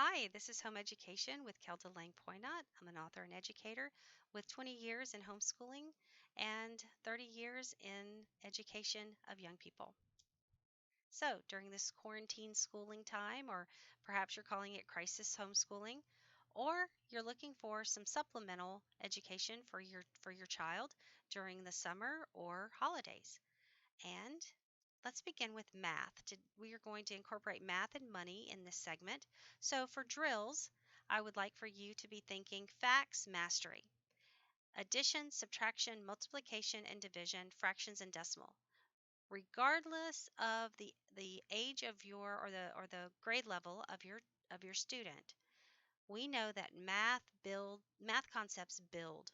Hi, this is Home Education with Kelda Lang Poynott. I'm an author and educator with 20 years in homeschooling and 30 years in education of young people. So, during this quarantine schooling time, or perhaps you're calling it crisis homeschooling, or you're looking for some supplemental education for your child during the summer or holidays. And let's begin with math. We are going to incorporate math and money in this segment. So for drills, I would like for you to be thinking facts mastery, addition, subtraction, multiplication, and division, fractions and decimal. Regardless of the age of your or the grade level of your student, we know that math concepts build.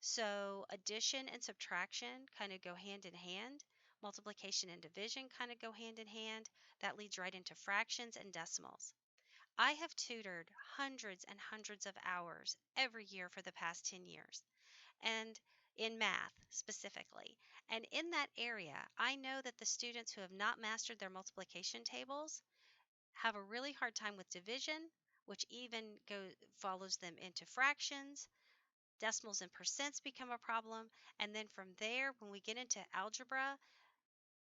So addition and subtraction kind of go hand in hand. Multiplication and division kind of go hand in hand. That leads right into fractions and decimals. I have tutored hundreds and hundreds of hours every year for the past 10 years, and in math specifically. And in that area, I know that the students who have not mastered their multiplication tables have a really hard time with division, which even follows them into fractions. Decimals and percents become a problem. And then from there, when we get into algebra,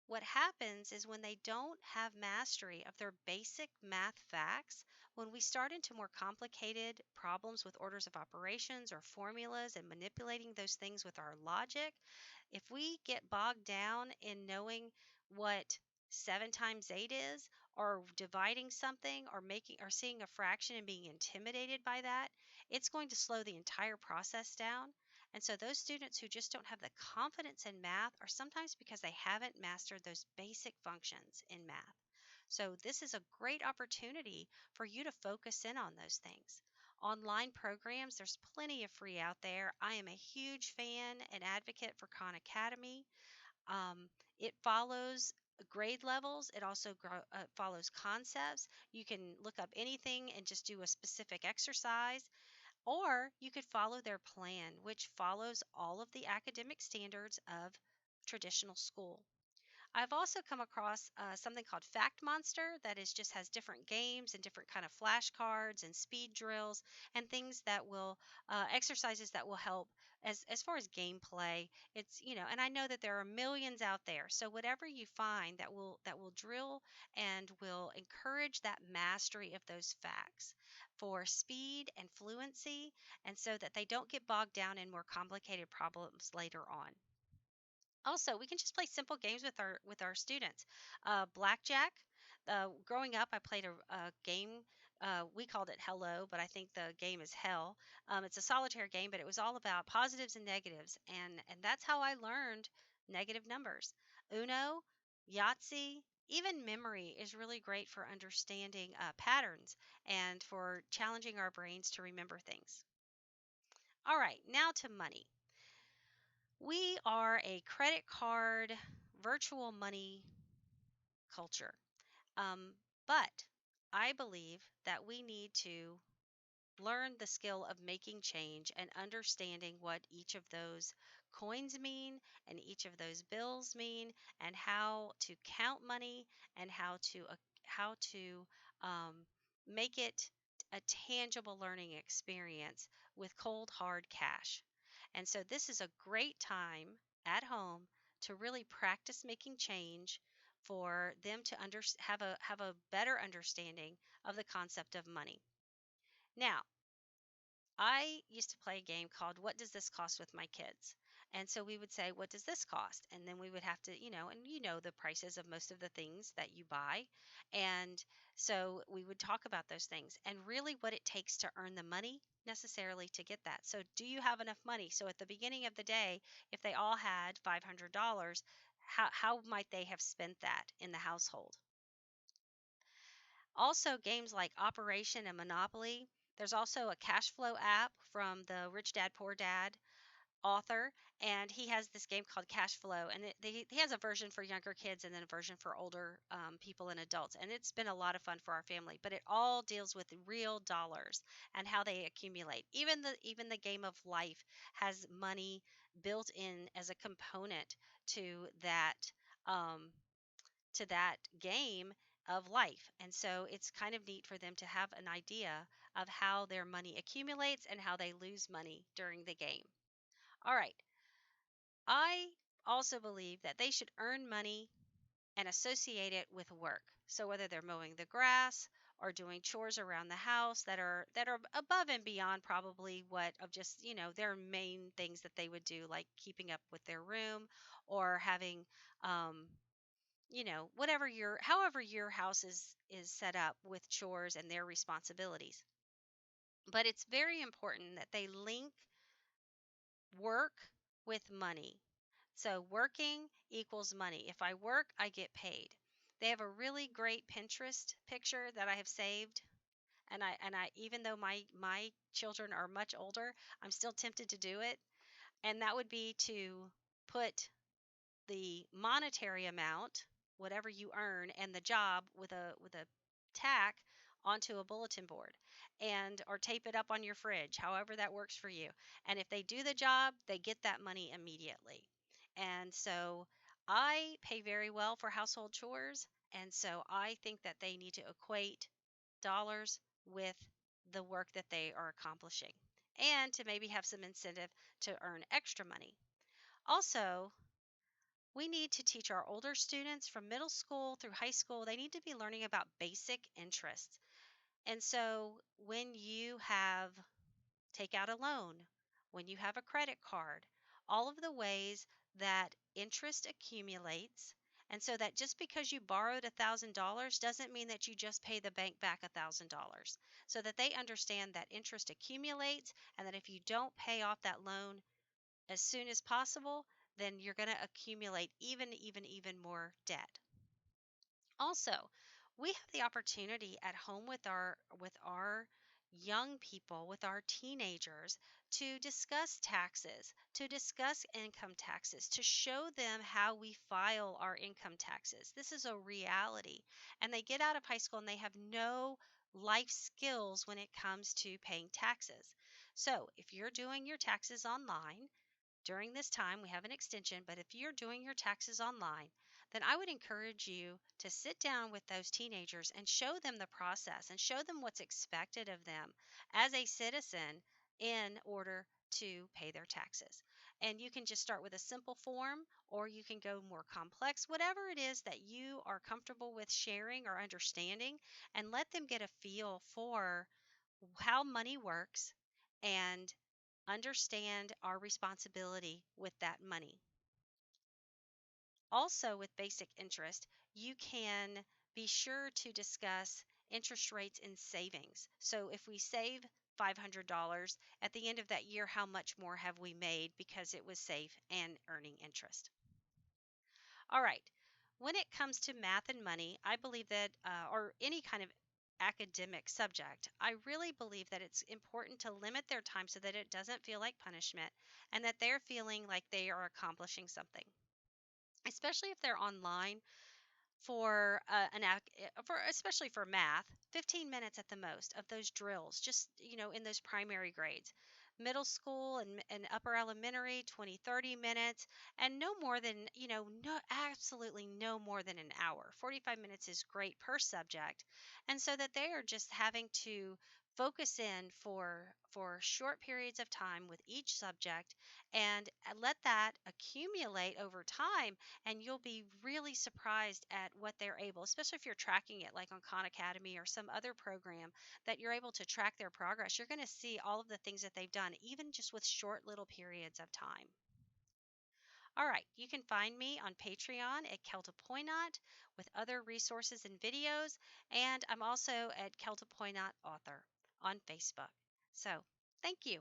what happens is when they don't have mastery of their basic math facts, when we start into more complicated problems with orders of operations or formulas and manipulating those things with our logic, if we get bogged down in knowing what 7 times 8 is, or dividing something, or making or seeing a fraction and being intimidated by that, it's going to slow the entire process down. And so those students who just don't have the confidence in math are sometimes because they haven't mastered those basic functions in math. So this is a great opportunity for you to focus in on those things. Online programs, there's plenty of free out there. I am a huge fan and advocate for Khan Academy. It follows grade levels. It also follows concepts. You can look up anything and just do a specific exercise, or you could follow their plan, which follows all of the academic standards of traditional school. I've also come across something called Fact Monster that is just has different games and different kind of flashcards and speed drills and things that will exercises that will help as far as gameplay. It's and I know that there are millions out there. So whatever you find that will drill and will encourage that mastery of those facts for speed and fluency, and so that they don't get bogged down in more complicated problems later on. Also, we can just play simple games with our students. Blackjack. Growing up, I played a game. We called it Hello, but I think the game is Hell. It's a solitaire game, but it was all about positives and negatives, and that's how I learned negative numbers. Uno, Yahtzee. Even memory is really great for understanding patterns and for challenging our brains to remember things. All right, now to money. We are a credit card, virtual money culture. But I believe that we need to learn the skill of making change and understanding what each of those coins mean and each of those bills mean, and how to count money, and how to um, make it a tangible learning experience with cold hard cash. And so this is a great time at home to really practice making change, for them to have a better understanding of the concept of money. Now, I used to play a game called What Does This Cost with my kids? And so we would say, What does this cost? And then we would have to, and the prices of most of the things that you buy. And so we would talk about those things and really what it takes to earn the money necessarily to get that. So, do you have enough money? So, at the beginning of the day, if they all had $500, how might they have spent that in the household? Also, games like Operation and Monopoly. There's also a cash flow app from the Rich Dad Poor Dad author, and he has this game called Cash Flow, and he has a version for younger kids and then a version for older people and adults, and it's been a lot of fun for our family. But it all deals with real dollars and how they accumulate. Even the game of life has money built in as a component to that. Um, to that game, of life. And so it's kind of neat for them to have an idea of how their money accumulates and how they lose money during the game. All right. I also believe that they should earn money and associate it with work. So whether they're mowing the grass or doing chores around the house that are above and beyond probably what of just, their main things that they would do, like keeping up with their room or having um, whatever your however your house is set up with chores and their responsibilities. But it's very important that they link work with money. So working equals money. If I work, I get paid. They have a really great Pinterest picture that I have saved, and I even though my children are much older, I'm still tempted to do it. And that would be to put the monetary amount, whatever you earn, and the job with a tack onto a bulletin board, and or tape it up on your fridge, however that works for you. And if they do the job, they get that money immediately. And so I pay very well for household chores, and so I think that they need to equate dollars with the work that they are accomplishing, and to maybe have some incentive to earn extra money. Also, we need to teach our older students from middle school through high school, they need to be learning about basic interests. And so when you have take out a loan, when you have a credit card, all of the ways that interest accumulates. And so that just because you borrowed $1,000 doesn't mean that you just pay the bank back $1,000. So that they understand that interest accumulates, and that if you don't pay off that loan as soon as possible, then you're going to accumulate even more debt. Also, we have the opportunity at home with our young people, with our teenagers, to discuss taxes, to discuss income taxes, to show them how we file our income taxes. This is a reality. And they get out of high school and they have no life skills when it comes to paying taxes. So, if you're doing your taxes online, during this time, we have an extension, but if you're doing your taxes online, then I would encourage you to sit down with those teenagers and show them the process and show them what's expected of them as a citizen in order to pay their taxes. And you can just start with a simple form, or you can go more complex, whatever it is that you are comfortable with sharing or understanding, and let them get a feel for how money works and understand our responsibility with that money. Also, with basic interest, you can be sure to discuss interest rates in savings. So, if we save $500 at the end of that year, how much more have we made because it was safe and earning interest? All right. When it comes to math and money, I believe that, or any kind of academic subject, I really believe that it's important to limit their time so that it doesn't feel like punishment and that they're feeling like they are accomplishing something, especially if they're online for for especially for math, 15 minutes at the most of those drills, just in those primary grades. Middle school and upper elementary, 20, 30 minutes, and no more than, no, absolutely no more than an hour. 45 minutes is great per subject. And so that they are just having to focus in for short periods of time with each subject, and let that accumulate over time, and you'll be really surprised at what they're able, especially if you're tracking it like on Khan Academy or some other program that you're able to track their progress. You're going to see all of the things that they've done, even just with short little periods of time. All right, you can find me on Patreon at Kelta Poynot with other resources and videos, and I'm also at Kelta Poynot Author on Facebook. So, thank you.